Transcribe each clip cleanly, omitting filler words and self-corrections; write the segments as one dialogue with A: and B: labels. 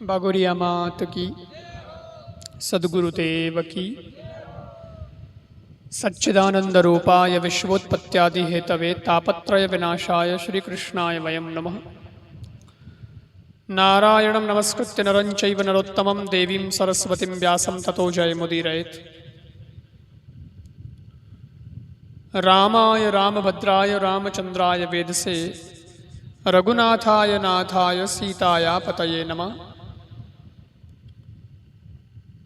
A: बागोरिया मात की, सद्गुरुदेव की। सच्चिदानंद रूपाय विश्वोत्पत्त्यादि हेतवे तापत्रय विनाशाय श्रीकृष्णाय वयं नमः। नारायणं नमस्कृत्य नरं चैव नरोत्तमं देवीं सरस्वतीं व्यासं ततो जयमुदीरयेत्। रामाय रामभद्राय रामचन्द्राय वेदसे रघुनाथाय नाथाय सीताया पतये नमः।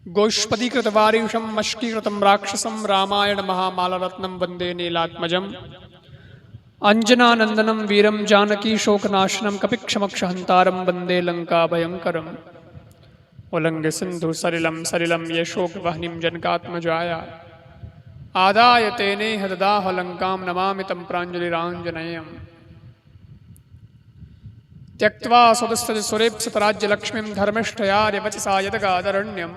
A: गोष्पदीकृतवारिंशं मष्कीकृतं राक्षसं रामायण महामालरत्नं वन्दे नीलात्मजम्। अञ्जनानन्दनं वीरं जानकीशोकनाशनं कपिक्षमक्षहन्तारं वन्दे लङ्काभयङ्करम्। उल्लङ्घ्य सिन्धुसलिलं सलिलं यशोकवह्निं जनकात्मजाया आदाय तेनेह ददाह लङ्कां नमामि तं प्राञ्जलिराञ्जनेयम्। त्यक्त्वा स्वदस्तुरेप्सितराज्यलक्ष्मीं धर्मिष्ठयार्यवचसा यदगादरण्यम्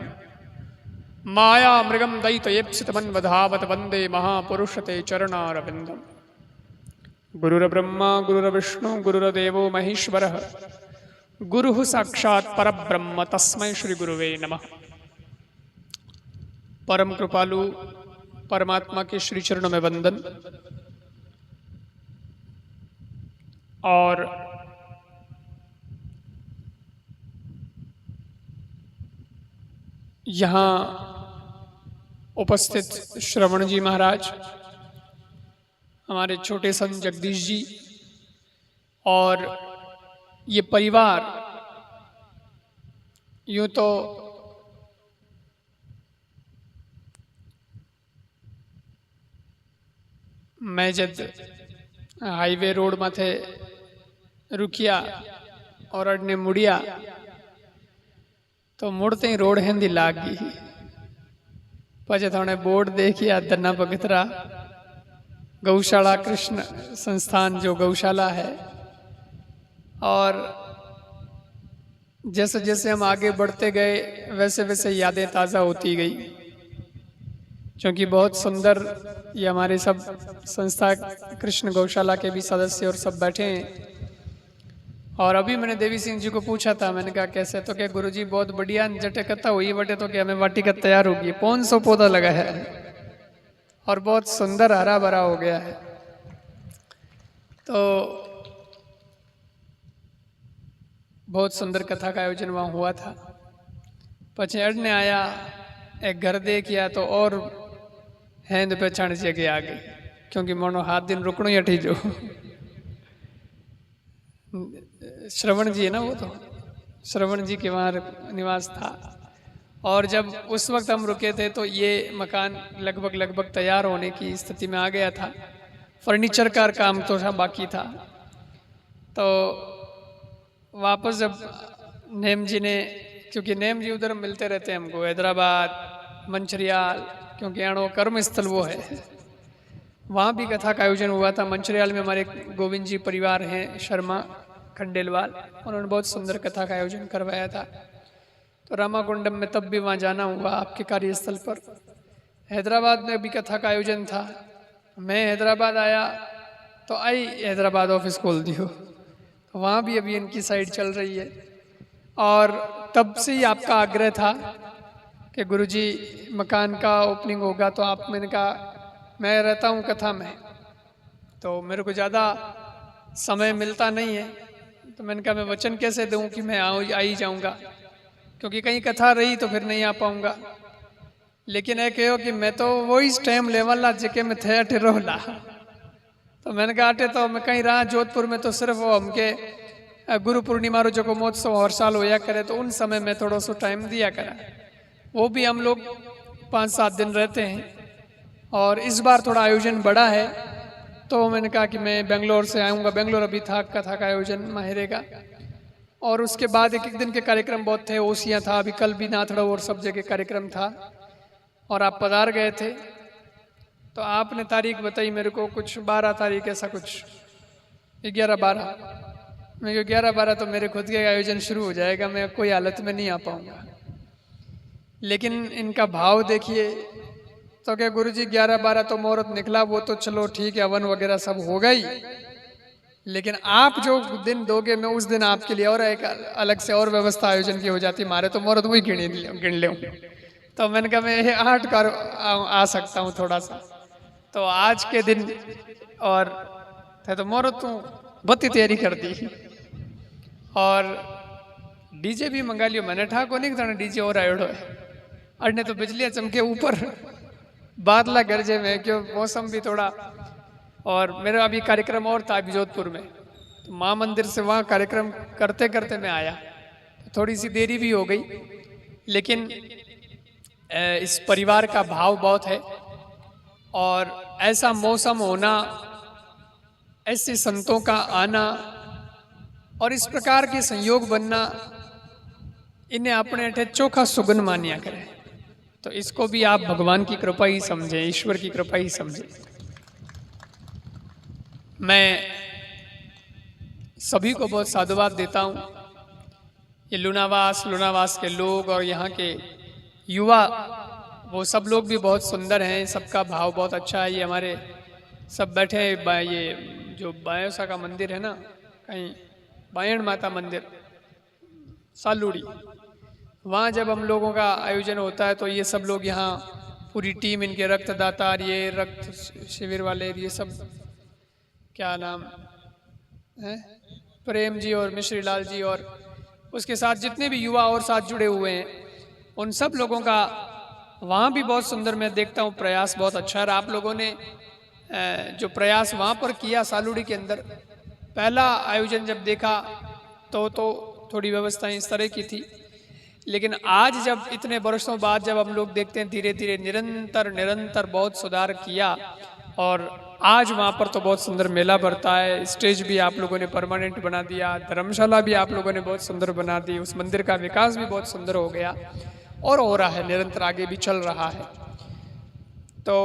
A: मायामृगं दयितयेप्सितमन्वधावत वन्दे महापुरुषते चरणारविन्दम्। गुरुर्ब्रह्मा गुरुर्विष्णु गुरुर्देवो महेश्वरः गुरुः साक्षात् परब्रह्म तस्मै श्रीगुरुवे नमः। परम कृपालु परमात्मा के श्री चरणों में वंदन। और यहाँ उपस्थित श्रवण जी महाराज, हमारे छोटे सन जगदीश जी और ये परिवार, यूं तो मैं जब हाईवे रोड माथे रुकिया और अड़ने मुड़िया तो मुड़ते ही रोड हिंदी लाग गई। पचे थोड़े बोर्ड देखिया धन्ना बगतरा गौशाला कृष्ण संस्थान जो गौशाला है। और जैसे जैसे हम आगे बढ़ते गए वैसे वैसे यादें ताज़ा होती गई, क्योंकि बहुत सुंदर ये हमारे सब संस्था कृष्ण गौशाला के भी सदस्य और सब बैठे हैं। और अभी मैंने देवी सिंह जी को पूछा था, मैंने कहा कैसे, तो क्या गुरुजी बहुत बढ़िया जटे कथा हुई बटे, तो क्या हमें वाटिका तैयार होगी। 500 पौधा लगा है और बहुत सुंदर हरा भरा हो गया है। तो बहुत सुंदर कथा का आयोजन वहाँ हुआ था। पचे अड़ने आया एक घर देखिया तो और हैंद पहचान जगह आ गई, क्योंकि मोनो हाथ दिन रुकनो ही अठी जो श्रवण जी है ना, वो तो श्रवण जी के वहाँ निवास था। और जब उस वक्त हम रुके थे तो ये मकान लगभग तैयार होने की स्थिति में आ गया था। फर्नीचर का काम तो बाकी था। तो वापस जब नेम जी ने, क्योंकि नेम जी उधर मिलते रहते हैं हमको, हैदराबाद मंचरियाल, क्योंकि अणो कर्म स्थल वो है, वहाँ भी कथा का आयोजन हुआ था। मंचरियाल में हमारे गोविंद जी परिवार हैं शर्मा खंडेलवाल, उन्होंने बहुत सुंदर कथा का आयोजन करवाया था। तो रामाकुंडम में तब भी वहाँ जाना हुआ आपके कार्यस्थल पर। हैदराबाद में भी कथा का आयोजन था। मैं हैदराबाद आया तो आई हैदराबाद ऑफिस खोल दियो, तो वहाँ भी अभी इनकी साइड चल रही है। और तब से ही आपका आग्रह था कि गुरुजी मकान का ओपनिंग होगा, तो आप, मैंने कहा मैं रहता हूँ कथा में तो मेरे को ज़्यादा समय मिलता नहीं है, तो मैंने कहा मैं वचन कैसे दूं कि मैं आ ही जाऊंगा, क्योंकि कहीं कथा रही तो फिर नहीं आ पाऊंगा। लेकिन एक कहो कि मैं तो वो इस टाइम लेवल जके में थे अठे रोला, तो मैंने कहा अठे तो मैं कहीं रहा जोधपुर में, तो सिर्फ वो हमके गुरु पूर्णिमा रो जो महोत्सव हर साल होया करे, तो उन समय में थोड़ा सा टाइम दिया करा। वो भी हम लोग 5-7 दिन रहते हैं। और इस बार थोड़ा आयोजन बड़ा है, तो मैंने कहा कि मैं बेंगलोर से आऊँगा। बेंगलोर अभी था कथा का आयोजन माहिरे का, और उसके बाद एक दिन के कार्यक्रम बहुत थे। ओसियाँ था, अभी कल भी नाथड़ा और सब जगह कार्यक्रम था, और आप पधार गए थे। तो आपने तारीख बताई मेरे को, कुछ 12 तारीख ऐसा कुछ, 11-12। मैं 11-12 तो मेरे खुद के आयोजन शुरू हो जाएगा, मैं कोई हालत में नहीं आ पाऊँगा। लेकिन इनका भाव देखिए, तो क्या गुरुजी 11-12 तो मुहूर्त निकला, वो तो चलो ठीक है, हवन वगैरह सब हो गई। लेकिन आप जो दिन दोगे मैं उस दिन आपके लिए और एक अलग से और व्यवस्था आयोजन की हो जाती, मारे तो मुहूर्त वही गिन ले। तो मैंने कहा मैं 8 कर आ सकता हूँ थोड़ा सा। तो आज के दिन और थे तो मुहूर्त तू बत्ती तैयारी कर दी और डीजे भी मंगा लियो। मैंने ठाको नहीं था डीजे और आयोडो है अड़ने तो बिजलियां चमके ऊपर बादला गरजे में क्यों मौसम भी थोड़ा। और मेरा अभी कार्यक्रम और था जोधपुर में, तो माँ मंदिर से वहाँ कार्यक्रम करते करते मैं आया, तो थोड़ी सी देरी भी हो गई। लेकिन इस परिवार का भाव बहुत है और ऐसा मौसम होना, ऐसे संतों का आना और इस प्रकार के संयोग बनना, इन्हें अपने अठे चोखा सुगन मानिया करें। तो इसको भी आप भगवान की कृपा ही समझें, ईश्वर की कृपा ही समझें। मैं सभी को बहुत साधुवाद देता हूँ। ये लूनावास के लोग और यहाँ के युवा, वो सब लोग भी बहुत सुंदर हैं, सबका भाव बहुत अच्छा है। ये हमारे सब बैठे ये जो बायोसा का मंदिर है ना, कहीं बायण माता मंदिर सालूड़ी, वहाँ जब हम लोगों का आयोजन होता है तो ये सब लोग यहाँ पूरी टीम, इनके रक्तदाता, ये रक्त शिविर वाले, ये सब क्या नाम है, प्रेम जी और मिश्री लाल जी और उसके साथ जितने भी युवा और साथ जुड़े हुए हैं, उन सब लोगों का वहाँ भी बहुत सुंदर मैं देखता हूँ प्रयास बहुत अच्छा है। आप लोगों ने जो प्रयास वहाँ पर किया सालूड़ी के अंदर, पहला आयोजन जब देखा तो थोड़ी व्यवस्थाएं इस तरह की थी, लेकिन आज जब इतने वर्षों बाद जब हम लोग देखते हैं धीरे धीरे निरंतर बहुत सुधार किया और आज वहाँ पर तो बहुत सुंदर मेला भरता है। स्टेज भी आप लोगों ने परमानेंट बना दिया, धर्मशाला भी आप लोगों ने बहुत सुंदर बना दी, उस मंदिर का विकास भी बहुत सुंदर हो गया और हो रहा है, निरंतर आगे भी चल रहा है। तो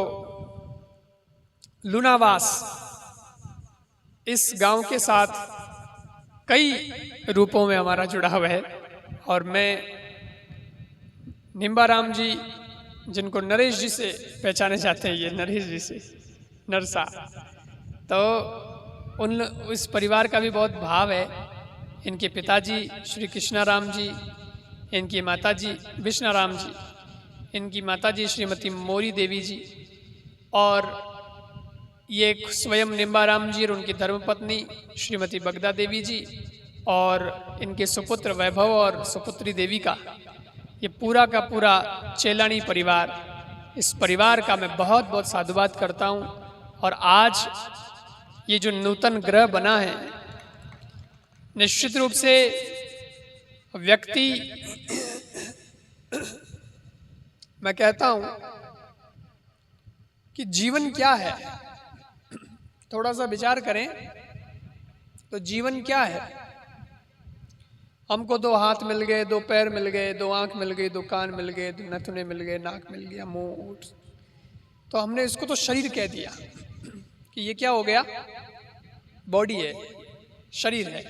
A: लूनावास इस गांव के साथ कई रूपों में हमारा जुड़ाव है और मैं निम्बाराम जी, जिनको नरेश जी से पहचाने जाते हैं, ये नरेश जी से नरसा, तो उस परिवार का भी बहुत भाव है। इनके पिताजी श्री कृष्णाराम जी, इनकी माताजी विष्णाराम जी, इनकी माताजी श्रीमती मोरी देवी जी और ये स्वयं निम्बाराम जी और उनकी धर्मपत्नी श्रीमती बगदा देवी जी और इनके सुपुत्र वैभव और सुपुत्री देवी का ये पूरा का पूरा चेलानी परिवार, इस परिवार का मैं बहुत बहुत साधुवाद करता हूँ। और आज ये जो नूतन ग्रह बना है, निश्चित रूप से व्यक्ति मैं कहता हूँ कि जीवन क्या है, थोड़ा सा विचार करें तो जीवन क्या है। हमको 2 हाथ मिल गए, 2 पैर मिल गए, 2 आंख मिल गई, 2 कान मिल गए, 2 नथुने मिल गए, नाक मिल गया, मुंह, तो हमने इसको तो शरीर कह दिया कि ये क्या हो गया, बॉडी है, शरीर है,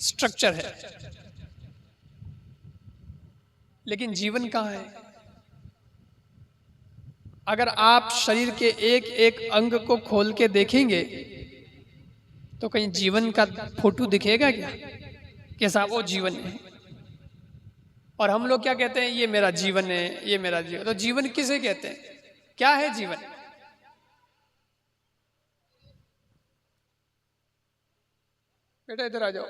A: स्ट्रक्चर है। लेकिन जीवन कहाँ है? अगर आप शरीर के एक एक अंग को खोल के देखेंगे तो कहीं जीवन का फोटो दिखेगा क्या, कैसा वो जीवन है। और हम लोग क्या कहते हैं, ये मेरा जीवन है, ये मेरा जीवन। तो जीवन किसे कहते हैं, क्या है जीवन? बेटा इधर आ जाओ।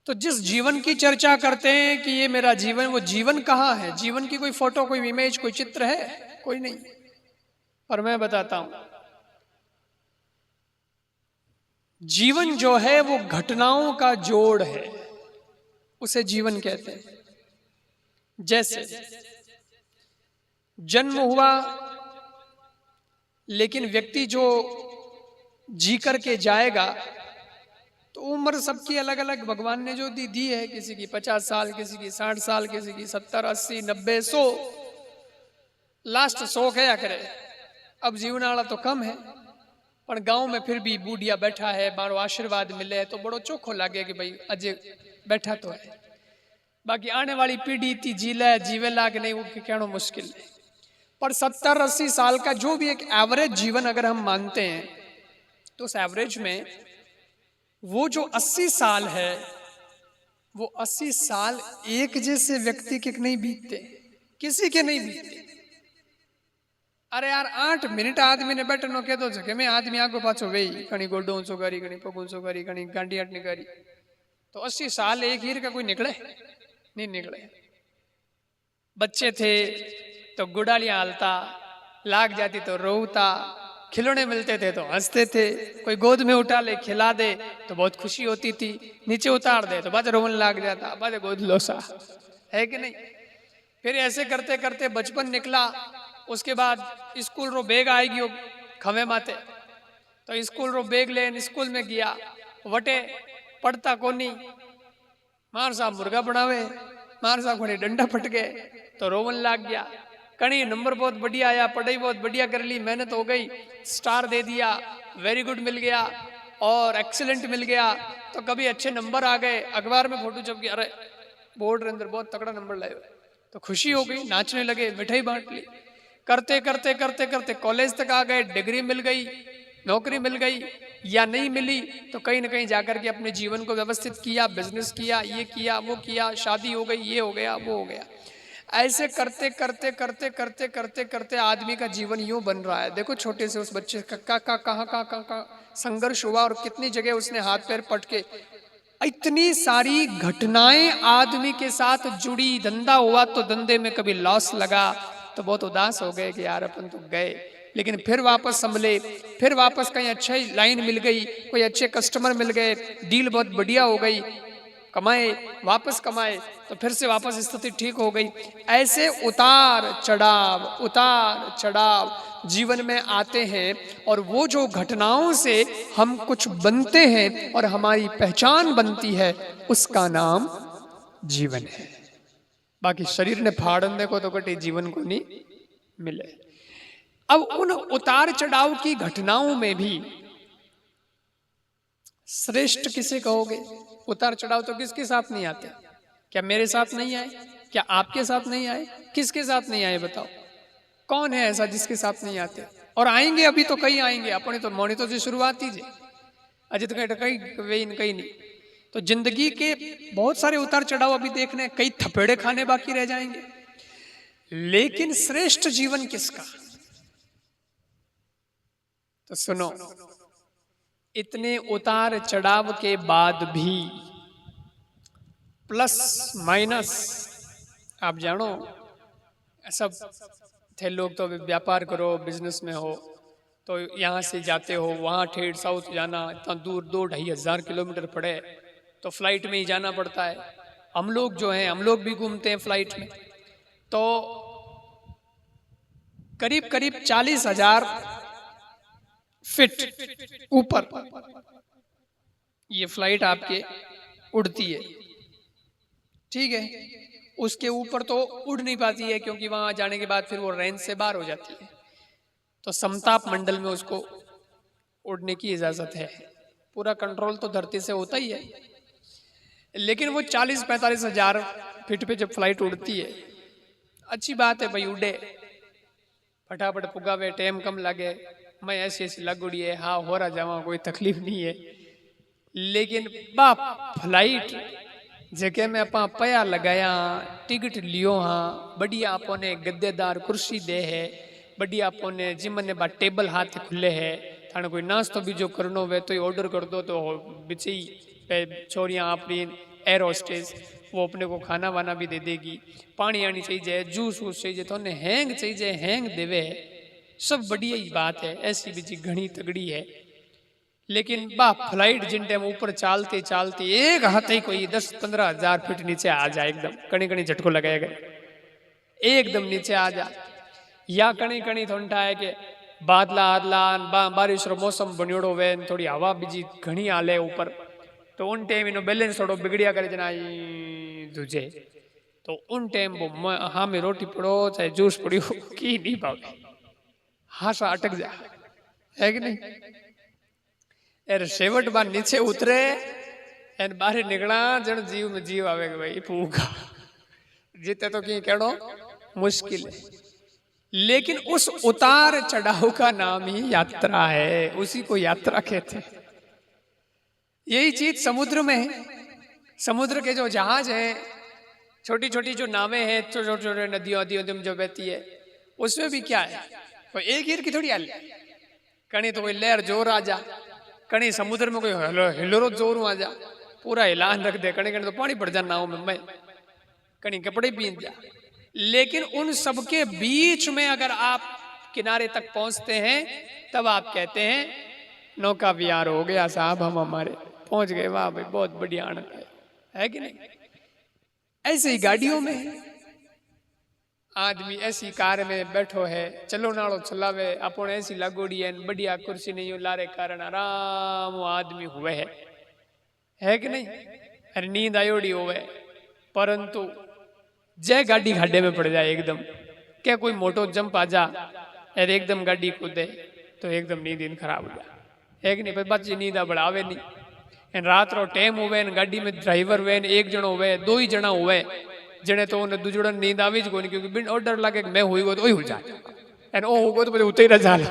A: तो जिस जीवन की चर्चा करते हैं कि ये मेरा जीवन, वो जीवन कहाँ है? जीवन की कोई फोटो, कोई इमेज, कोई चित्र है? कोई नहीं। और मैं बताता हूं, जीवन जो है वो घटनाओं का जोड़ है, उसे जीवन कहते हैं। जैसे जन्म हुआ, लेकिन व्यक्ति जो जी करके जाएगा तो उम्र सबकी अलग अलग भगवान ने जो दी है, किसी की 50 साल, किसी की 60 साल, किसी की 70, 80, 90, 100, लास्ट 100 क्या करे। अब जीवन वाला तो कम है, पर गांव में फिर भी बूढ़िया बैठा है, मारो आशीर्वाद मिले तो बड़ो चोखो लागे कि भाई अजय बैठा तो है। बाकी आने वाली पीढ़ी इतनी जीले जीवेला कि नहीं वो कहना मुश्किल है। पर 70-80 साल का जो भी एक एवरेज जीवन अगर हम मानते हैं तो उस एवरेज में वो जो 80 साल है वो 80 साल एक जैसे व्यक्ति के नहीं बीतते, किसी के नहीं बीतते। अरे यार 8 मिनट आदमी ने बैठनो कह दो जगह में आदमी आगो पाछो वे कणी गोडो ऊंचो करी, कणी पग ऊंचो करी, कणी गांडी हटनी करी, तो 80 साल एक हीर का कोई निकले नहीं निकले। बच्चे थे तो गुड़ालियां हालता, लाग जाती तो रोता, खिलौने मिलते थे तो हंसते थे, कोई गोद में उठा ले खिला दे तो बहुत खुशी होती थी, नीचे उतार दे तो बाद रोवन लाग जाता, बाद गोद लोसा, है कि नहीं। फिर ऐसे करते करते बचपन निकला। उसके बाद स्कूल रो बैग आएगी खवे माते, तो स्कूल रो बैग लेन स्कूल में गया, वटे पढ़ता कोनी, मार साहब मुर्गा बनावे, मार साहब घोड़े डंडा फटके तो रोवन लाग गया। कहीं नंबर बहुत बढ़िया आया, पढ़ाई बहुत बढ़िया कर ली, मेहनत हो गई, स्टार दे दिया, वेरी गुड मिल गया और एक्सीलेंट मिल गया, तो कभी अच्छे नंबर आ गए, अखबार में फोटो छप गया, अरे बोर्ड के अंदर बहुत तगड़ा नंबर लाए, तो खुशी हो गई, नाचने लगे, मिठाई बांट ली। करते करते करते करते कॉलेज तक आ गए, डिग्री मिल गई, नौकरी मिल गई या नहीं मिली तो कहीं ना कहीं जाकर के अपने जीवन को व्यवस्थित किया, बिजनेस किया, ये किया वो किया, शादी हो गई, ये हो गया वो हो गया। ऐसे करते करते करते करते करते करते आदमी का जीवन यूं बन रहा है। देखो छोटे से उस बच्चे का कहाँ संघर्ष हुआ और कितनी जगह उसने हाथ पैर पटके, इतनी सारी घटनाएं आदमी के साथ जुड़ी, धंधा हुआ तो धंधे में कभी लॉस लगा तो बहुत उदास हो गए कि यार अपन तो गए, लेकिन फिर वापस संभले, फिर वापस कहीं अच्छी लाइन मिल गई, कोई अच्छे कस्टमर मिल गए, डील बहुत बढ़िया हो गई, कमाए, वापस कमाए तो फिर से वापस स्थिति ठीक हो गई। ऐसे उतार चढ़ाव जीवन में आते हैं और वो जो घटनाओं से हम कुछ बनते हैं और हमारी पहचान बनती है उसका नाम जीवन है। बाकी शरीर ने फाड़ने को तो कटी जीवन को नहीं मिले। अब उन उतार चढ़ाव की घटनाओं में भी श्रेष्ठ किसे कहोगे? उतार चढ़ाव तो किसके साथ नहीं आते? क्या मेरे साथ नहीं आए? क्या आपके साथ नहीं आए? किसके साथ नहीं आए बताओ? कौन है ऐसा जिसके साथ नहीं आते? और आएंगे, अभी तो कहीं आएंगे, अपने तो मौनी तो शुरुआत ही जे अजय तो कहीं नहीं। तो जिंदगी के बहुत सारे उतार चढ़ाव अभी देखने, कई थपेड़े खाने बाकी रह जाएंगे, लेकिन श्रेष्ठ जीवन किसका? तो सुनो, इतने उतार चढ़ाव के बाद भी प्लस माइनस, आप जानो सब थे लोग तो व्यापार करो, बिजनेस में हो तो यहाँ से जाते हो वहाँ ठेठ साउथ जाना, इतना दूर 2-2.5 किलोमीटर पड़े तो फ्लाइट में ही जाना पड़ता है। हम लोग जो हैं, हम लोग भी घूमते हैं फ्लाइट में, तो करीब करीब 40,000 फीट ऊपर ये फ्लाइट आपके उड़ती है, ठीक है। उसके ऊपर तो उड़ नहीं पाती है क्योंकि वहां जाने के बाद फिर वो रेंज से बाहर हो जाती है, तो समताप मंडल में उसको उड़ने की इजाजत है। पूरा कंट्रोल तो धरती से होता ही है, लेकिन वो 40-45 हजार फीट पे जब फ्लाइट उड़ती है, अच्छी बात है भाई, उड़े फटाफट पुगावे, टाइम कम लगे, मैं ऐसी ऐसी लगुड़ी है, हाँ हो रहा जावा, कोई तकलीफ नहीं है। लेकिन बाप फ्लाइट जगह में अपा पया लगाया, टिकट लियो, हाँ बढ़िया आपो ने गद्देदार कुर्सी दे है, बढ़िया आपो ने जिमने बा टेबल हाथ खुले है, थाने कोई नाश्तो भी जो करनो वे तो ऑर्डर कर दो, तो बिची छोरियाँ अपनी एयर होस्टेस वो अपने को खाना वाना भी दे देगी, पानी आनी चाहिए, जूस वूस चाहिए तो उन्हें हैंग चाहिए, हैंग देवे, सब बढ़िया ही बात है, ऐसी भी जी घनी तगड़ी है। लेकिन बाप फ्लाइट जिन टाइम ऊपर चालते चालते एक हाथ ही कोई 10-15 हजार फीट नीचे आ जाए, एकदम कणी कणी झटको लगाएगा, एकदम नीचे आ जा, या कणी कणी थोड़ा है कि बादला आदला बारिश रो मौसम बनियोड़ो वे, थोड़ी हवा बीजी घनी आले ऊपर, तो उन टाइम इनो बैलेंस थोड़ो बिगड़िया करे जना दूजे, तो उन टाइम वो हाँ में रोटी पड़ो चाहे जूस पड़ियो की नहीं पावे, हाँ सा अटक जा, है कि नहीं? यार शेवट बार नीचे उतरे एन बाहर निकला जन जीव में जीव आवे भाई फूका जीते तो की कहड़ो मुश्किल है। लेकिन उस उतार चढ़ाव का नाम ही यात्रा है, उसी को यात्रा कहते हैं। यही चीज समुद्र में है। समुद्र के जो जहाज है, छोटी छोटी जो नावें हैं, छोटे छोटे नदियों जो बहती है, उसमें भी क्या है, कोई एक हीर की थोड़ी हाल, कहीं तो कोई लहर जोर आ जा, कहीं समुद्र में कोई हिलोरो जोर आ जा, पूरा हिलान रख दे, कहीं कहीं तो पानी पड़ जा नाव में, मैं कहीं कपड़े पीन जा। लेकिन उन सबके बीच में अगर आप किनारे तक पहुंचते हैं तब आप कहते हैं नौका विहार हो गया साहब, हम हमारे पहुंच गए, वाह भाई बहुत बढ़िया आनंद है कि नहीं। ऐसे ही गाड़ियों में आदमी ऐसी कार में बैठो है, चलो नालो चलावे, अपन ऐसी लागोड़ी है, बढ़िया कुर्सी नहीं लारे कारण आराम आदमी हुए है कि नहीं। अरे नींद आयोड़ी होवे, परंतु जय गाड़ी खाडे में पड़ जाए एकदम, क्या कोई मोटो जंप आ जा और एकदम गाड़ी कूदे तो एकदम नींद खराब हो जाए, है कि नहीं। पर बच्चे नींद बढ़ावे नहीं, रात रो टेम हुए, गाड़ी में ड्राइवर हुए, एक जनो हुए, दो ही जना हुए, जने तो उन्हें दूजड़ा नींद आवी ज कोनी, क्योंकि बिन ऑर्डर लगे मैं हुई गो तो ही हो जाए, एंड ओ होगो तो उते ही रह जाले,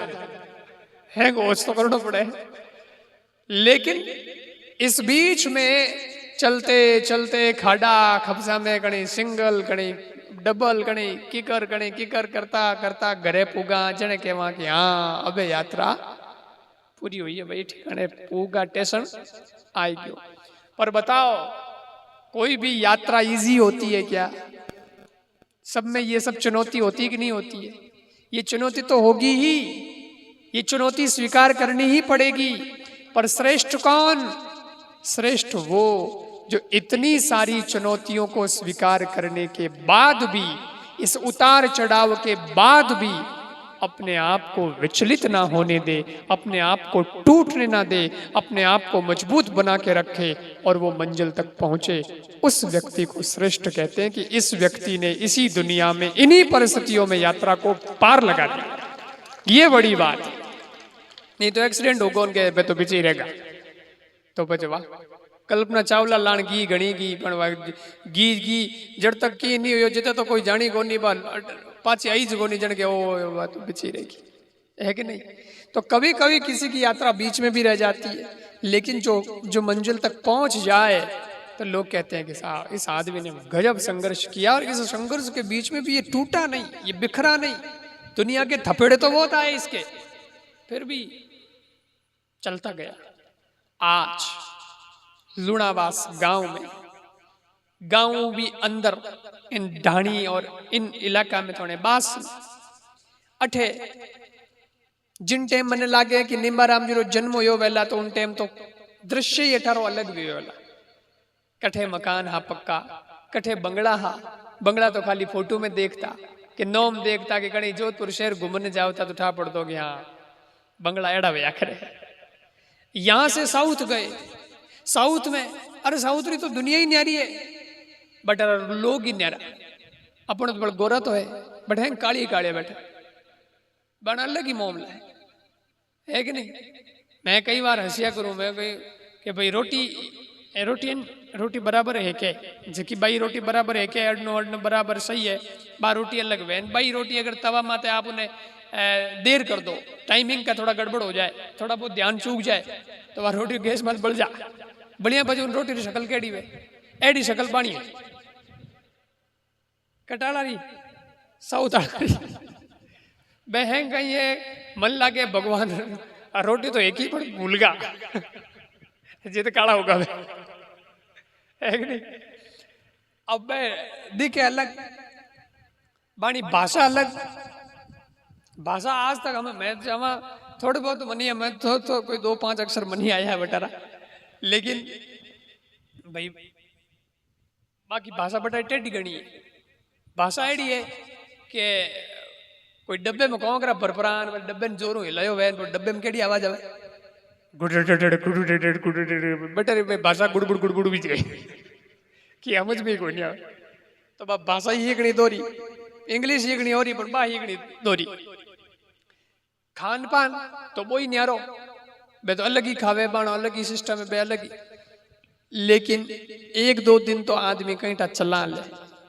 A: है गोश तो करना पड़े। लेकिन इस बीच में चलते चलते खाड़ा खपसा में कहीं सिंगल कहीं डबल कहीं किकर करता करता घरे पुगा, जने कहवा कि हाँ अबे यात्रा पूरी हुई है भाई, ठिकाने पुगा, स्टेशन आई गयो। पर बताओ कोई भी यात्रा इजी होती है क्या? सब में ये सब चुनौती होती है कि नहीं होती है? ये चुनौती तो होगी ही, ये चुनौती स्वीकार करनी ही पड़ेगी। पर श्रेष्ठ कौन? श्रेष्ठ वो जो इतनी सारी चुनौतियों को स्वीकार करने के बाद भी, इस उतार चढ़ाव के बाद भी अपने आप को विचलित ना होने दे, अपने आप को टूटने ना दे, अपने आप को मजबूत बना के रखे और वो मंजिल तक पहुंचे। उस व्यक्ति को श्रेष्ठ कहते हैं कि इस व्यक्ति ने इसी दुनिया में इन्हीं परिस्थितियों में यात्रा को पार लगा दिया। ये बड़ी बात, नहीं तो एक्सीडेंट होगा उनके पे तो पीछे ही रहेगा। तो बचवा कल्पना चावला लाण घी घणी घी पण घी जड़ तक की नहीं हो जिते तो कोई जानी को नहीं, पाची आई जगो नहीं जन के ओ बात बची रहेगी, है कि नहीं। तो कभी कभी किसी की यात्रा बीच में भी रह जाती है, लेकिन जो मंजिल तक पहुंच जाए तो लोग कहते हैं कि साहब इस आदमी ने गजब संघर्ष किया, और इस संघर्ष के बीच में भी ये टूटा नहीं, ये बिखरा नहीं। दुनिया के थपेड़े तो बहुत आए इसके, फिर भी चलता गया। आज लुणावास गांव में, गांव भी अंदर इन ढाणी और इन इलाका में थोड़े बास अठे जिन टाइम मने लागे कि निम्बाराम जी रो जन्म हो वेला, तो उन टाइम तो दृश्य ही अठारो अलग भी वेला। कठे मकान हा पक्का, कठे बंगला हा, बंगला तो खाली फोटो में देखता कि नोम देखता कि कहीं जोधपुर शहर घूमने जाओता तो ठा पड़तो कि हाँ बंगला एड़ा वे आखिर। यहां से साउथ गए, साउथ में अरे साउथ री तो दुनिया ही न्यारी है, बट लोग ही न्यारा। अपन तो बड़ा गोरा तो है, बट हैं काली काले बैठे, बड़ा अलग ही मामला है कि नहीं। मैं कई बार हंसिया करूं मैं कि भाई रोटी बराबर है के, जबकि बाई रोटी बराबर है के, अड़नो बराबर सही है, बार रोटी अलग है। बाई रोटी अगर तवा माते आप उन्हें देर कर दो, टाइमिंग का थोड़ा गड़बड़ हो जाए, थोड़ा बहुत ध्यान चूक जाए, तो वह रोटी गैस मत बढ़ जा बढ़िया बजे उन रोटी की शक्ल केड़ी वे एडी शक्ल पानी है कटाला री साउथ बहन कहीं है मन लागे भगवान रोटी तो एक ही पर भूल गा जित काला होगा है कि नहीं। अब दिखे अलग बाणी भाषा अलग, भाषा आज तक हमें मैं जमा थोड़े बहुत मनी है, मैं तो कोई 2-5 अक्षर मनी आया है बेटारा, लेकिन भाई बाकी भाषा बटा टेढ़ी गणी है। भाषा एडी है कि कोई डब्बे में कौन करा बरपरान डब्बे में जोरों हिलायो वैन तो डब्बे में केड़ी आवाज आवे बटे भाषा गुड़गुड़ गुड़गुड़ बीच गई कि समझ में कोई नहीं आवे। तो भाषा ही एकनी दोरी, इंग्लिश एकनी होरी पर बा एकनी दोरी। खान पान तो बोई न्यारो, बे तो अलग ही खावे बाणो, अलग ही सिस्टम है, बे अलग ही। लेकिन एक दो दिन तो आदमी कहीं टा चला ले,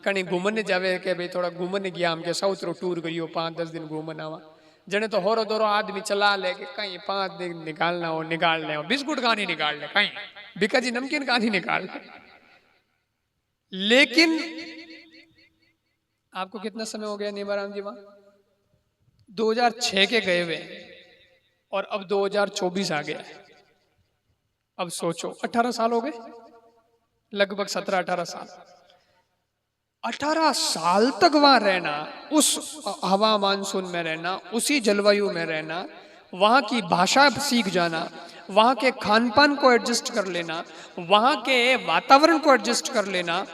A: कहीं घूमने जावे के भाई थोड़ा घूमने गया, हम के साउथ रो टूर करियो 5-10 दिन घूमन आवा, जने तो होरो दोरो आदमी चला ले कि कहीं 5 दिन निकालना हो निकाल ले, बिस्कुट कहानी निकाल ले, कहीं बिकाजी नमकीन कहानी निकाल ले। लेकिन आपको कितना समय हो गया नीमाराम जी वहां? 2006 के गए हुए और अब 2024 आ गया। अब सोचो 18 साल हो गए, लगभग 17-18 साल। 18 साल तक वहां रहना, उस हवा मानसून में रहना, उसी जलवायु में रहना, वहां की भाषा सीख जाना, वहां के खान पान को एडजस्ट कर लेना, वहां के वातावरण को एडजस्ट कर लेना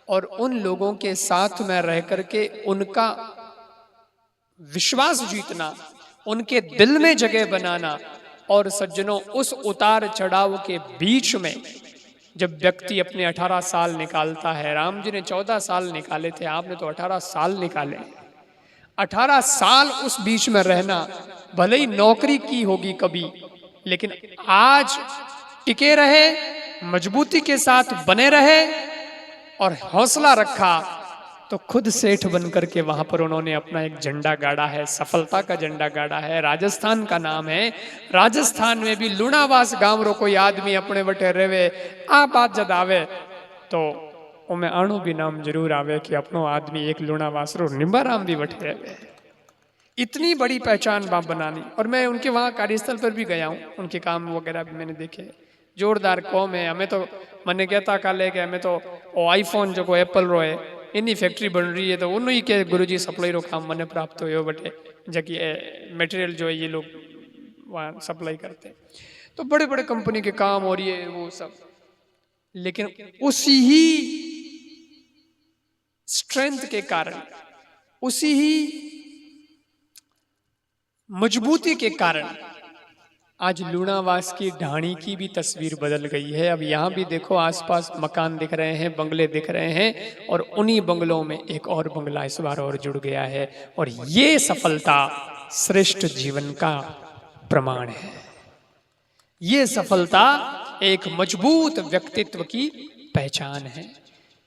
A: और उन लोगों के साथ में रह करके उनका विश्वास जीतना, उनके दिल में जगह बनाना। और सज्जनों, उस उतार चढ़ाव के बीच में जब व्यक्ति अपने 18 साल निकालता है, राम जी ने 14 साल निकाले थे, आपने तो 18 साल निकाले। 18 साल उस बीच में रहना, भले ही नौकरी की होगी कभी, लेकिन आज टिके रहे, मजबूती के साथ बने रहे और हौसला रखा, तो खुद सेठ बनकर के वहां पर उन्होंने अपना एक झंडा गाड़ा है, सफलता का झंडा गाड़ा है। राजस्थान का नाम है। राजस्थान में भी लुणावास गांव रो कोई आदमी अपने बटे रेवे, आ बात जद आवे तो उमें आणु भी नाम जरूर आवे कि अपनो आदमी एक लुणावास रो निम्बाराम भी बटे रेवे। इतनी बड़ी पहचान बाप बनानी। और मैं उनके वहां कार्यस्थल पर भी गया हूँ, उनके काम वगैरह भी मैंने देखे। जोरदार कौम है। हमें तो मैंने कहता काले कि हमें तो आईफोन जो एप्पल रो है इन्हीं फैक्ट्री बन रही है, तो उन्हीं के गुरुजी सप्लाई रो काम मैंने प्राप्त हो बटे, जबकि मटेरियल जो है ये लोग वहाँ सप्लाई करते हैं। तो बड़े बड़े कंपनी के काम हो रही है वो सब, लेकिन उसी ही स्ट्रेंथ के कारण, उसी ही मजबूती के कारण आज लूणावास की ढाणी की भी तस्वीर बदल गई है। अब यहाँ भी देखो आसपास मकान दिख रहे हैं, बंगले दिख रहे हैं, और उन्हीं बंगलों में एक और बंगला इस बार और जुड़ गया है। और ये सफलता श्रेष्ठ जीवन का प्रमाण है। ये सफलता एक मजबूत व्यक्तित्व की पहचान है।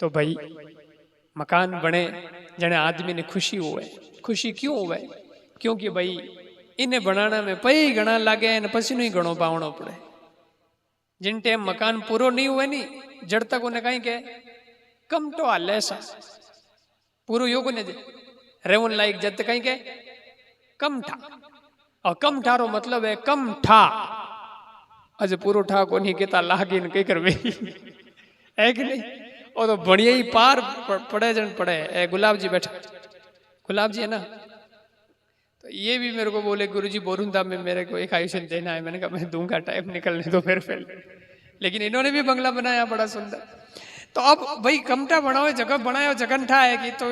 A: तो भाई मकान बने जने आदमी ने खुशी हुए। खुशी क्यों हुए? क्योंकि भाई इन्हें बनाना में पई घना लागे ने पसीनो ही घणो पावणो पड़े। जिन टाइम मकान पूरो नहीं हुए नी, जड़ तक उन्हें कहीं के कम तो हाले सा पूरो योग ने रेवन लाइक जब तक कहीं के कम ठा। और कम ठारो मतलब है कम ठा, अज पूरो ठा को नहीं कहता लागे न कहीं करवे है कि नहीं। और तो बढ़िया ही पार पड़े जन पड़े। गुलाब जी बैठा, गुलाब जी है ना, तो ये भी मेरे को बोले गुरुजी बोरुंदा में मेरे को एक आयुष्य देना है। मैंने कहा मैं दूंगा, टाइम निकलने दो मेरे फेल। लेकिन इन्होंने भी बंगला बनाया बड़ा सुंदर। तो अब भाई कमटा बनाओ, जगह बनाओ, जगनठा है कि तो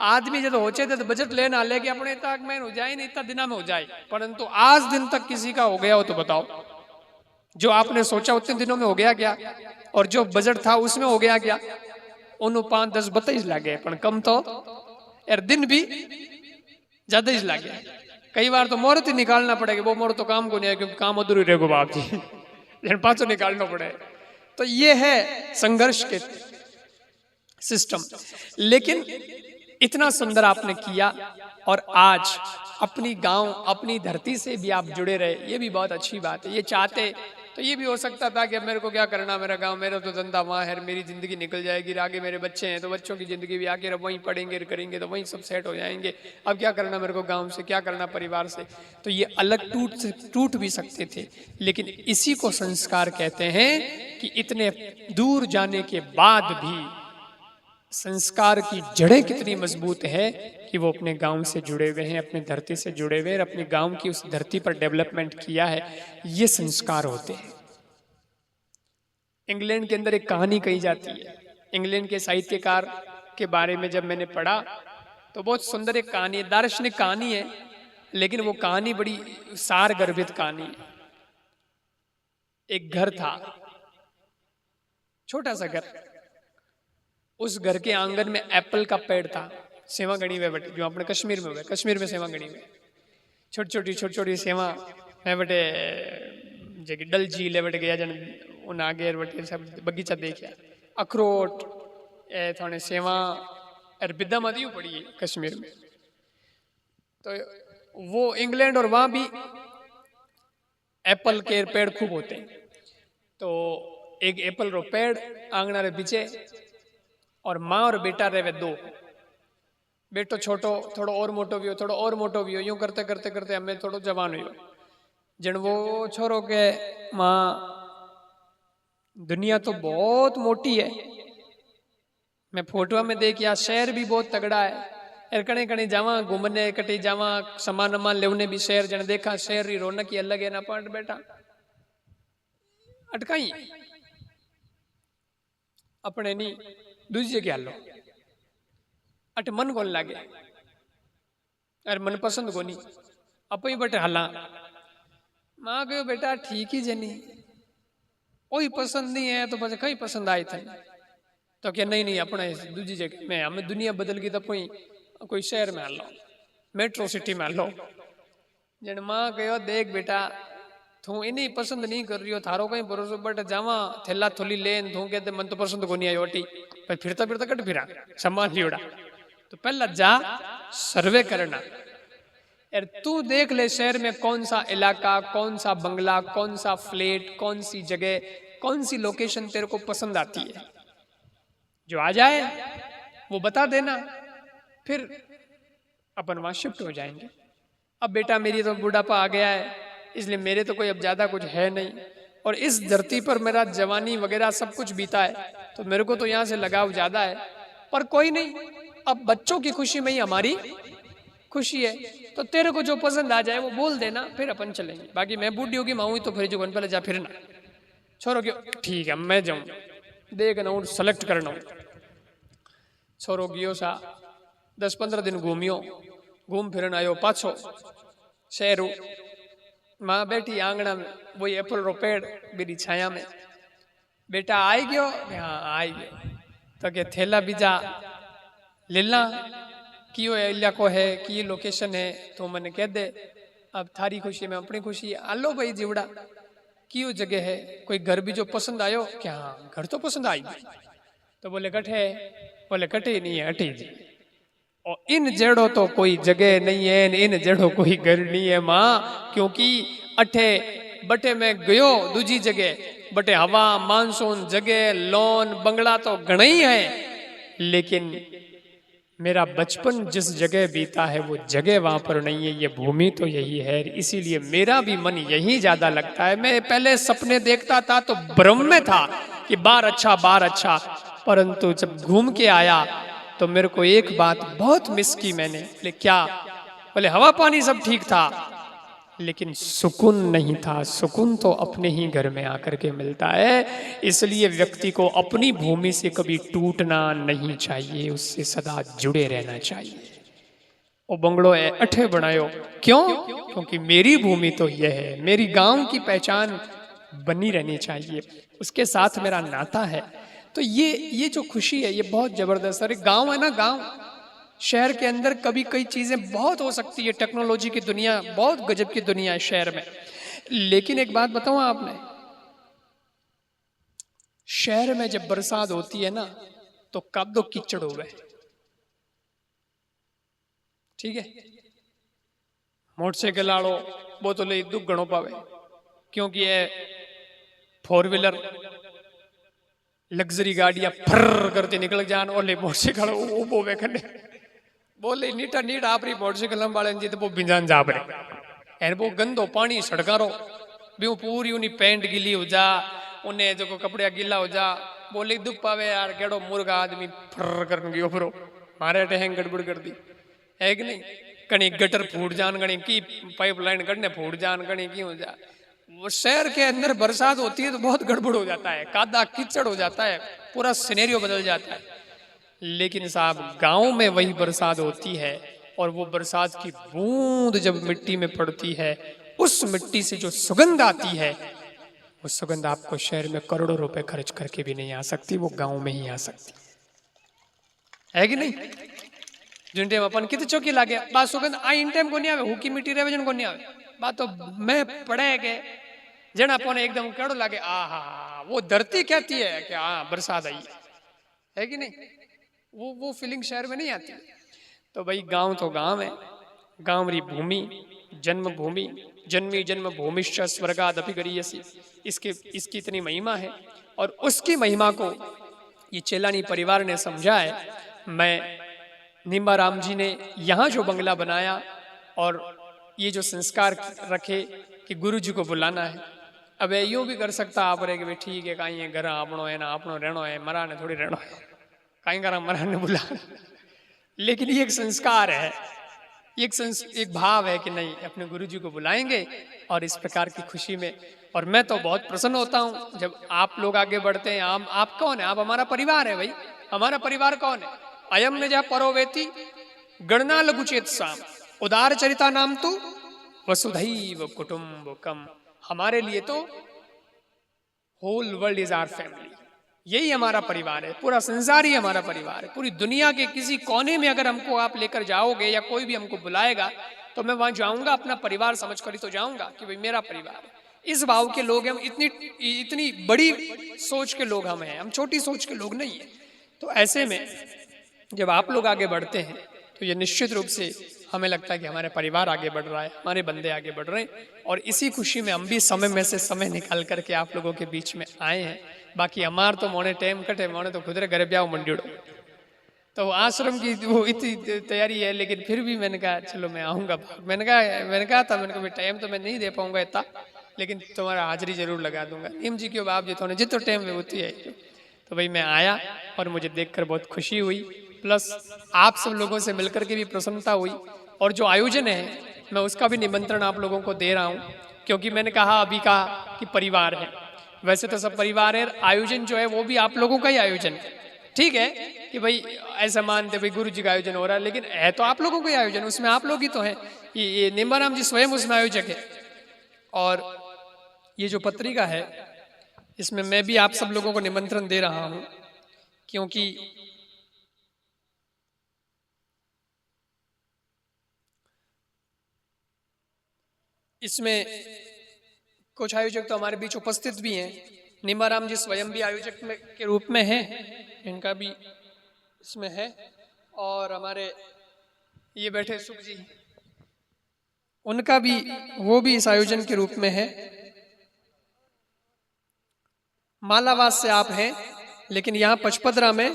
A: आदमी जब होचे तो बजट लेना ले कि अपने तक में हो जाए, नहीं इतना दिना में हो जाए। परंतु आज दिन तक किसी का हो गया हो तो बताओ, जो आपने सोचा उतने दिनों में हो गया क्या? और जो बजट था उसमें हो गया क्या? उन 5-10 बताइज लागे, पर कम तो यार दिन भी ज्यादा ही लागे। कई बार तो मुहूर्त ही निकालना पड़ेगा, वो मुहूर्त तो काम को नहीं है क्योंकि काम अधूरी रहेगो बाप जी पाँचों निकालना पड़े। तो ये है संघर्ष के सिस्टम। लेकिन इतना सुंदर आपने किया और आज अपनी गांव, अपनी धरती से भी आप जुड़े रहे, ये भी बहुत अच्छी बात है। ये चाहते तो ये भी हो सकता था कि अब मेरे को क्या करना, मेरा गांव, मेरा तो धंधा वहाँ है, मेरी जिंदगी निकल जाएगी, आगे मेरे बच्चे हैं तो बच्चों की जिंदगी भी आगे वहीं पढ़ेंगे करेंगे तो वहीं सब सेट हो जाएंगे। अब क्या करना मेरे को गांव से, क्या करना परिवार से। तो ये अलग टूट भी सकते थे। लेकिन इसी को संस्कार कहते हैं कि इतने दूर जाने के बाद भी संस्कार की जड़ें कितनी मजबूत है कि वो अपने गांव से जुड़े हुए हैं, अपने धरती से जुड़े हुए हैं, अपने गांव की उस धरती पर डेवलपमेंट किया है। ये संस्कार होते हैं। इंग्लैंड के अंदर एक कहानी कही जाती है। इंग्लैंड के साहित्यकार के बारे में जब मैंने पढ़ा तो बहुत सुंदर एक कहानी है, दार्शनिक कहानी है, लेकिन वो कहानी बड़ी सार गर्भित कहानी है। एक घर था, छोटा सा घर। उस घर के आंगन में एप्पल का पेड़ था। सेवा गणी हुए बटे, जो अपने कश्मीर में हुए, कश्मीर में सेवा गणी हुए, छोटी छोटी सेवा है बटे, जगह डल झील वट गया जन उन आगे वटे सब बगीचा देखा अखरोट ए थोड़े सेवा और बिदा मदी पड़ी है कश्मीर में। तो वो इंग्लैंड और वहाँ भी एप्पल के पेड़ खूब होते हैं। तो एक एप्पल रो पेड़ आंगना रे पीछे और माँ और बेटा रहे दो। बेटो छोटो थोड़ो और मोटो भी हो थोड़ो और मोटो भी हो यूं करते करते करते हमें थोड़ो जवान हुई जन वो छोरो के माँ दुनिया तो बहुत मोटी है। मैं फोटो में देखिया शहर भी बहुत तगड़ा है एर कणे कणे जावा घूमने कटी जावा सामान अमान लेने भी शहर जन देखा शहर री रौनक ही अलग है ना पाट बेटा अटकाई अपने नी दूसरी जगह लो अट मन कौन लागे अरे मन पसंद को नहीं आप ही बटे हला माँ कहो बेटा ठीक ही जनी कोई पसंद नहीं है तो बस कहीं पसंद आए थे तो क्या नहीं नहीं अपने दूसरी जगह में हमें दुनिया बदल गई तो कोई शहर में लो मेट्रो सिटी में लो जन माँ कहो देख बेटा तू इन्हीं पसंद नहीं कर रही हो थारो कहीं भरोसो बट जावा थैला थोली लेन तू कहते मन तो पसंद को नहीं आई ओटी पर फिरता फिरता कट फिरा सामान लियोड़ा तो पहला जा सर्वे करना यार तू देख ले शहर में कौन सा इलाका कौन सा बंगला कौन सा फ्लैट कौन सी जगह कौन सी लोकेशन तेरे को पसंद आती है जो आ जाए वो बता देना फिर अपन वहां शिफ्ट हो जाएंगे। अब बेटा मेरी तो बुढ़ापा आ गया है इसलिए मेरे तो कोई अब ज्यादा कुछ है नहीं और इस धरती पर मेरा जवानी वगैरह सब कुछ बीता है तो मेरे को तो यहाँ से लगाव ज्यादा है पर कोई नहीं अब बच्चों की खुशी में ही हमारी खुशी है तो तेरे को जो पसंद आ जाए वो बोल देना फिर अपन चलेंगे बाकी मैं बूढ़ी होगी माँ हुई तो फिर जो पहले जा फिरना छोरो क्यों ठीक है मैं जाऊं देखना हूँ सेलेक्ट करना हूँ छोरो गियो सा 10-15 दिन घूमियो घूम फिरन आयो पाछो शहर माँ बैठी आंगना में वही एप्पल रो पेड़ मेरी छाया में बेटा आई गयो हाँ आई गयो तो क्या थैला बीजा लेला कियो इलाको है की लोकेशन है तो मैंने कह दे अब थारी खुशी में अपनी खुशी आलो भाई जीवड़ा कियो जगह है कोई घर भी जो पसंद आयो क्या हाँ घर तो पसंद आई तो बोले कटे बोले कटे नहीं है अटे जी और इन जेड़ो तो कोई जगह नहीं है इन जेड़ो कोई घर नहीं है माँ क्योंकि अठे बटे में गयो दूजी जगह बटे हवा मानसून जगह लोन बंगला तो घना ही है लेकिन मेरा बचपन जिस जगह बीता है वो जगह वहां पर नहीं है ये भूमि तो यही है इसीलिए मेरा भी मन यही ज्यादा लगता है। मैं पहले सपने देखता था तो भ्रम में था कि बार अच्छा परंतु जब घूम के आया तो मेरे को एक बात बहुत मिस की मैंने बोले क्या बोले हवा पानी सब ठीक था लेकिन सुकून नहीं था। सुकून तो अपने ही घर में आकर के मिलता है इसलिए व्यक्ति को अपनी भूमि से कभी टूटना नहीं चाहिए उससे सदा जुड़े रहना चाहिए। वो बंगलो है अठे बनायो क्यों क्योंकि मेरी भूमि तो यह है मेरी गांव की पहचान बनी रहनी चाहिए उसके साथ मेरा नाता है। तो ये जो खुशी है ये बहुत जबरदस्त है। गांव है ना गांव शहर के अंदर कभी कई चीजें बहुत हो सकती है टेक्नोलॉजी की दुनिया बहुत गजब की दुनिया है शहर में लेकिन एक बात बताऊं आपने शहर में जब बरसात होती है ना तो कादो कीचड़ हो गए ठीक है मोटरसाइकिल आड़ो वो तो ले दुख गणो पावे क्योंकि ये 4 व्हीलर लग्जरी गाड़ियां फर करते निकल जान और ले मोटरसाइकिल वो वेखने बोले नीटा नीट आपरी मोटरसाइकिल वाले जी तो वो बिंजान जाब रहे एन वो गंदो पानी सड़कारो भी पूरी उन्हीं पैंट गिली हो जा उन्हें जो कपड़े गीला हो जा बोले दुख पावे यार केड़ो मुर्गा आदमी फर कर गयो फिरो मारे टहंग गड़बड़ कर दी है कि नहीं कहीं गटर फूट जान गणी की पाइपलाइन कटने फूट जान गणी की हो जा। वो शहर के अंदर बरसात होती है तो बहुत गड़बड़ हो जाता है कादा कीचड़ हो जाता है पूरा सिनेरियो बदल जाता है लेकिन साहब गांव में वही बरसात होती है और वो बरसात की बूंद जब मिट्टी में पड़ती है उस मिट्टी से जो सुगंध आती है वो सुगंध आपको शहर में करोड़ों रुपए खर्च करके भी नहीं आ सकती वो गांव में ही आ सकती है कि नहीं। जिन टाइम अपन कितने चौकी लागे बात सुगंध आ इन टाइम को नहीं आवे हुकी मिट्टी रहे जन को नहीं आवे बात तो मैं पढ़े के जन अपने एकदम कड़ो लागे, आहा वो धरती कहती है कि हाँ बरसात आई है कि नहीं, वो फीलिंग शहर में नहीं आती। तो भाई गांव तो गांव है, गांव री भूमि जन्मभूमि, जन्मी जन्म भूमिश्च स्वर्गादपि गरीयसी, इसकी इतनी महिमा है। और उसकी महिमा को ये चेलानी परिवार ने समझा है। मैं निम्बाराम जी ने यहाँ जो बंगला बनाया और ये जो संस्कार रखे कि गुरु जी को बुलाना है। अब यूं भी कर सकता आप रहे कि भाई ठीक है कहीं है घर आपनो है ना, आपनो रहनो है, मरा ने थोड़ी रहनो है, कहीं घर मरा ने बुला। लेकिन ये एक संस्कार है, एक भाव है कि नहीं अपने गुरु जी को बुलाएंगे और इस प्रकार की खुशी में। और मैं तो बहुत प्रसन्न होता हूँ जब आप लोग आगे बढ़ते हैं। आप कौन है? आप हमारा परिवार है भाई। हमारा परिवार कौन है? अयम ने जा परोवेती गणना लघुचेत साम उदार चरिता नाम तो वसुधैव कुटुंबकम। हमारे लिए तो whole world is our family, यही हमारा परिवार है, पूरा संसार ही हमारा परिवार है। पूरी दुनिया के किसी कोने में अगर हमको आप लेकर जाओगे या कोई भी हमको बुलाएगा तो मैं वहां जाऊंगा, अपना परिवार समझ कर ही तो जाऊंगा कि भाई मेरा परिवार है। इस भाव के लोग हम, इतनी बड़ी सोच के लोग हम हैं, हम छोटी सोच के लोग नहीं है। तो ऐसे में जब आप लोग आगे बढ़ते हैं तो ये निश्चित रूप से हमें लगता है कि हमारे परिवार आगे बढ़ रहा है, हमारे बंदे आगे बढ़ रहे हैं। और इसी खुशी में हम भी समय में से समय निकाल करके आप लोगों के बीच में आए हैं। बाकी हमार तो मोने टाइम कटे, मोने तो खुदरे घर ब्याह मंड्यूड़ो, तो आश्रम की वो इतनी तैयारी है। लेकिन फिर भी मैंने कहा चलो मैं आऊँगा। मैंने कहा था मैंने कहा टाइम तो मैं नहीं दे पाऊंगा इतना, लेकिन तुम्हारा हाजिरी जरूर लगा दूंगा। नीम जी क्यों बाप जी थोड़े जितना टाइम में होती है। तो भाई मैं आया और मुझे देखकर बहुत खुशी हुई, प्लस आप सब लोगों से मिलकर के भी प्रसन्नता हुई। और जो आयोजन है मैं उसका भी निमंत्रण आप लोगों को दे रहा हूँ, क्योंकि मैंने कहा अभी का कि परिवार है, वैसे तो सब परिवार है। आयोजन जो है वो भी आप लोगों का ही आयोजन है। ठीक है कि भाई ऐसा मानते भाई गुरु जी का आयोजन हो रहा है, लेकिन है तो आप लोगों का ही आयोजन, उसमें आप लोग ही तो हैं। ये निम्बाराम जी स्वयं उसमें आयोजक है। और ये जो पत्रिका है इसमें मैं भी आप सब लोगों को निमंत्रण दे रहा हूं, क्योंकि इसमें कुछ आयोजक तो हमारे बीच उपस्थित भी हैं। निम्बाराम जी स्वयं भी आयोजक के रूप में हैं, इनका भी इसमें है। और हमारे ये बैठे सुख जी, उनका भी, वो भी इस आयोजन के रूप में है। मालावास से आप हैं, लेकिन यहाँ पचपदरा में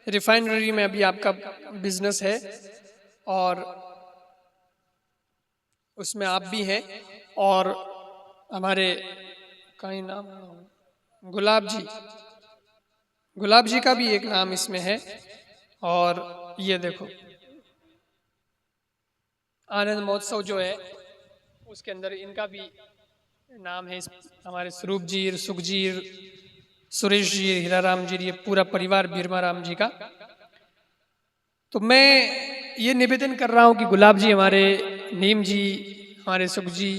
A: रिफाइनरी में अभी आपका बिजनेस है और उसमें आप भी हैं। और हमारे कहीं नाम गुलाब जी का भी एक नाम इसमें है। और ये देखो आनंद महोत्सव जो है उसके अंदर इनका भी नाम है। हमारे स्वरूप जी, सुख जी, सुरेश जी, हीराराम जी, ये पूरा परिवार भीरमाराम जी का। तो मैं ये निवेदन कर रहा हूँ कि गुलाब जी, हमारे नीम जी, हमारे सुख जी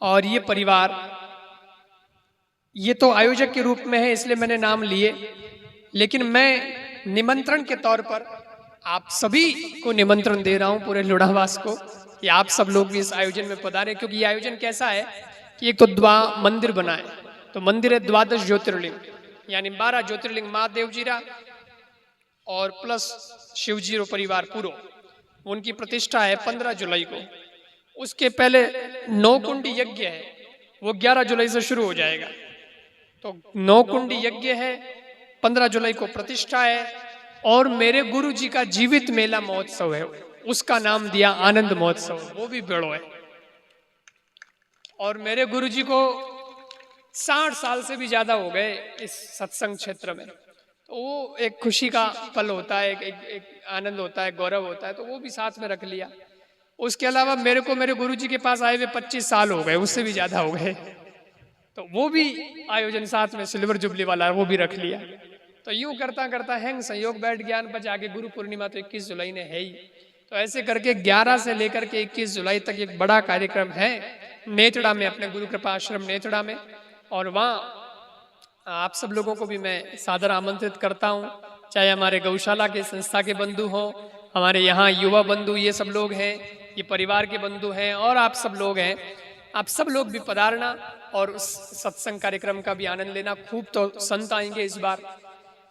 A: और ये परिवार, ये तो आयोजक के रूप में है इसलिए मैंने नाम लिए, लेकिन मैं निमंत्रण के तौर पर आप सभी को निमंत्रण दे रहा हूँ, पूरे लुढ़ावास को, कि आप सब लोग भी इस आयोजन में पधारे। क्योंकि ये आयोजन कैसा है कि एक तो मंदिर बना है, तो मंदिर है 12 ज्योतिर्लिंग, यानी 12 ज्योतिर्लिंग महादेव जी रा और प्लस शिव जी रो परिवार पूरो, उनकी प्रतिष्ठा है 15 जुलाई को। उसके पहले 9 कुंडी यज्ञ है, वो 11 जुलाई से शुरू हो जाएगा। तो 9 कुंडी यज्ञ है, 15 जुलाई को प्रतिष्ठा है। और मेरे गुरु जी का जीवित मेला महोत्सव है, उसका नाम दिया आनंद महोत्सव, वो भी बड़ो है। और मेरे गुरु जी को 60 साल से भी ज्यादा हो गए इस सत्संग क्षेत्र में, तो वो एक खुशी का पल होता है, एक आनंद होता है, गौरव होता है, तो वो भी साथ में रख लिया। उसके अलावा मेरे को मेरे गुरु जी के पास आए हुए 25 साल हो गए, उससे भी ज्यादा हो गए, तो वो भी आयोजन साथ में सिल्वर जुबली वाला वो भी रख लिया। तो यूं करता करता हैंग संयोग बैठ ज्ञान पर जाके गुरु पूर्णिमा तो 21 जुलाई ने है ही। तो ऐसे करके 11 से लेकर के 21 जुलाई तक एक बड़ा कार्यक्रम है नेतड़ा में, अपने गुरु कृपा आश्रम नेतड़ा में। और वहाँ आप सब लोगों को भी मैं सादर आमंत्रित करता हूँ, चाहे हमारे गौशाला के संस्था के बंधु हों, हमारे यहाँ युवा बंधु, ये सब लोग हैं, ये परिवार के बंधु हैं और आप सब लोग हैं। आप सब लोग भी पधारना और उस सत्संग कार्यक्रम का भी आनंद लेना। खूब तो संत आएंगे इस बार,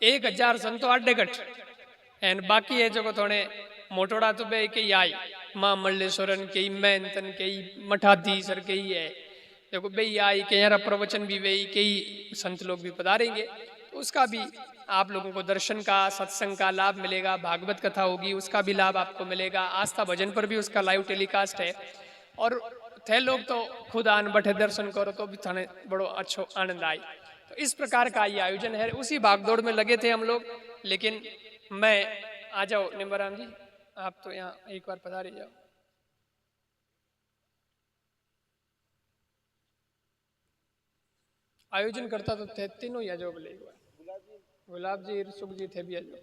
A: 1000 संत तो आडे गट एंड बाकी है जो थोड़े मोटोड़ा तो बे कई आई माँ मल्लेश्वरन कई मेहनतन कई मठाधीशर कई है देखो बे आई के यहाँ प्रवचन भी वही कई संत लोग भी पधारेंगे, तो उसका भी आप लोगों को दर्शन का सत्संग का लाभ मिलेगा। भागवत कथा होगी उसका भी लाभ आपको मिलेगा। आस्था भजन पर भी उसका लाइव टेलीकास्ट है और थे लोग तो खुद आन बैठे दर्शन करो तो भी थाने बड़ो अच्छो आनंद आए। तो इस प्रकार का ये आयोजन है। उसी भागदौड़ में लगे थे हम लोग, लेकिन मैं आ जाओ निम्बराम जी, आप तो यहाँ एक बार पधारे जाओ। आयोजन करता तो थे तीनों ही आ जाओ बोले एक बार, गुलाब जी सुख जी थे भी आ जाओ।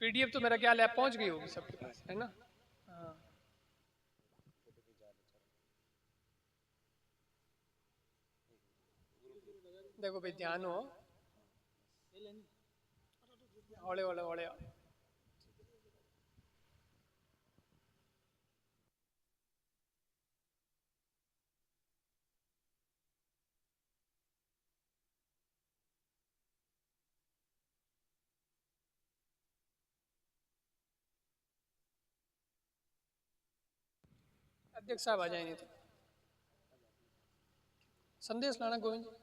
A: पीडीएफ तो मेरा ख्याल है पहुंच गई होगी सबके पास, है ना? हाँ देखो भाई ध्यान हो, ओले ओले ओले अध्यक्ष साहब आ जाएंगे तो संदेश लाना गोविंद जी।